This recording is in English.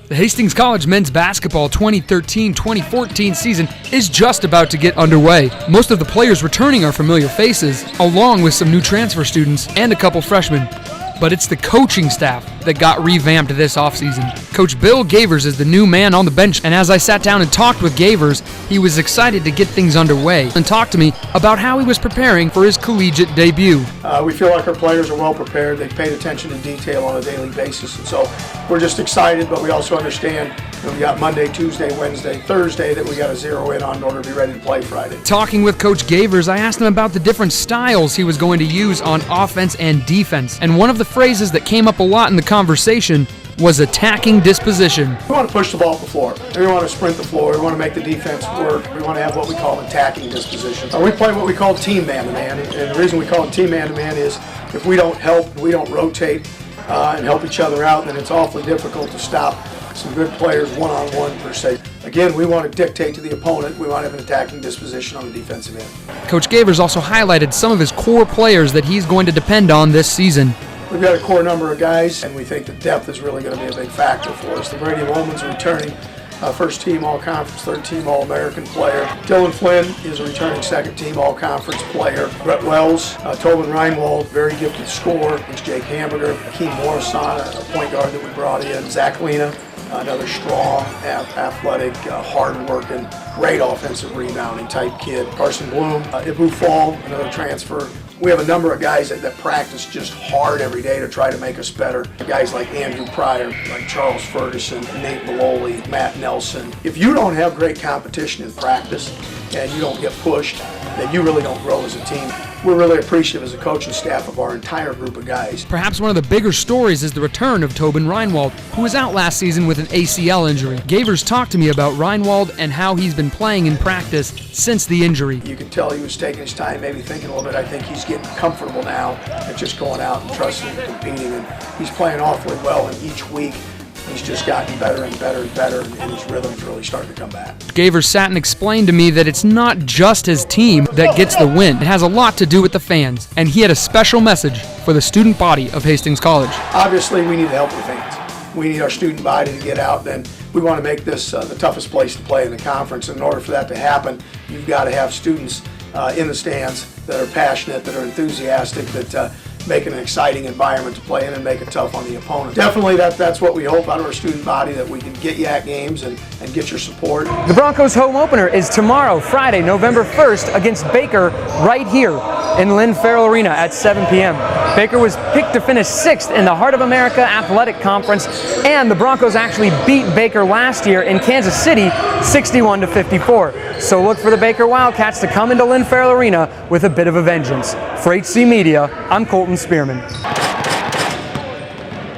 The Hastings College men's basketball 2013-2014 season is just about to get underway. Most of the players returning are familiar faces, along with some new transfer students and a couple freshmen. But it's the coaching staff that got revamped this offseason. Coach Bill Gavers is the new man on the bench, and as I sat down and talked with Gavers, he was excited to get things underway and talked to me about how he was preparing for his collegiate debut. We feel like our players are well prepared. They've paid attention to detail on a daily basis, and so we're just excited, but we also understand that we got Monday, Tuesday, Wednesday, Thursday that we got to zero in on in order to be ready to play Friday. Talking with Coach Gavers, I asked him about the different styles he was going to use on offense and defense, and one of the phrases that came up a lot in the conversation was attacking disposition. We want to push the ball up the floor. We want to sprint the floor. We want to make the defense work. We want to have what we call attacking disposition. We play what we call team man-to-man, and the reason we call it team man-to-man is if we don't help, we don't rotate and help each other out, then it's awfully difficult to stop some good players one-on-one per se. Again, we want to dictate to the opponent. We want to have an attacking disposition on the defensive end. Coach Gavers also highlighted some of his core players that he's going to depend on this season. We've got a core number of guys, and we think the depth is really going to be a big factor for us. The Brady Loman's returning first team All-Conference, third team All-American player. Dylan Flynn is a returning second team All-Conference player. Brett Wells, Tobin Reinwald, very gifted scorer. It's Jake Hamburger, Akeem Morrison, a point guard that we brought in. Zach Lena, another strong, athletic, hard-working, great offensive rebounding type kid. Carson Bloom, Ibu Fall, another transfer. We have a number of guys that practice just hard every day to try to make us better. Guys like Andrew Pryor, like Charles Ferguson, Nate Maloli, Matt Nelson. If you don't have great competition in practice and you don't get pushed, then you really don't grow as a team. We're really appreciative as a coaching staff of our entire group of guys. Perhaps one of the bigger stories is the return of Tobin Reinwald, who was out last season with an ACL injury. Gavers talked to me about Reinwald and how he's been playing in practice since the injury. You could tell he was taking his time, maybe thinking a little bit. I think he's getting comfortable now and just going out and trusting and competing, and he's playing awfully well, and each week he's just gotten better and better and better, and his rhythm's really starting to come back. Gavers sat and explained to me that it's not just his team that gets the win. It has a lot to do with the fans, and he had a special message for the student body of Hastings College. Obviously, we need to help the fans. We need our student body to get out, and we want to make this the toughest place to play in the conference. And in order for that to happen, you've got to have students in the stands that are passionate, that are enthusiastic, that make an exciting environment to play in and make it tough on the opponent. Definitely that's what we hope out of our student body, that we can get you at games and get your support. The Broncos' home opener is tomorrow, Friday, November 1st, against Baker right here in Lynn Farrell Arena at 7 p.m. Baker was picked to finish 6th in the Heart of America Athletic Conference, and the Broncos actually beat Baker last year in Kansas City 61-54. So look for the Baker Wildcats to come into Lynn Farrell Arena with a bit of a vengeance. For HC Media, I'm Colton Spearman.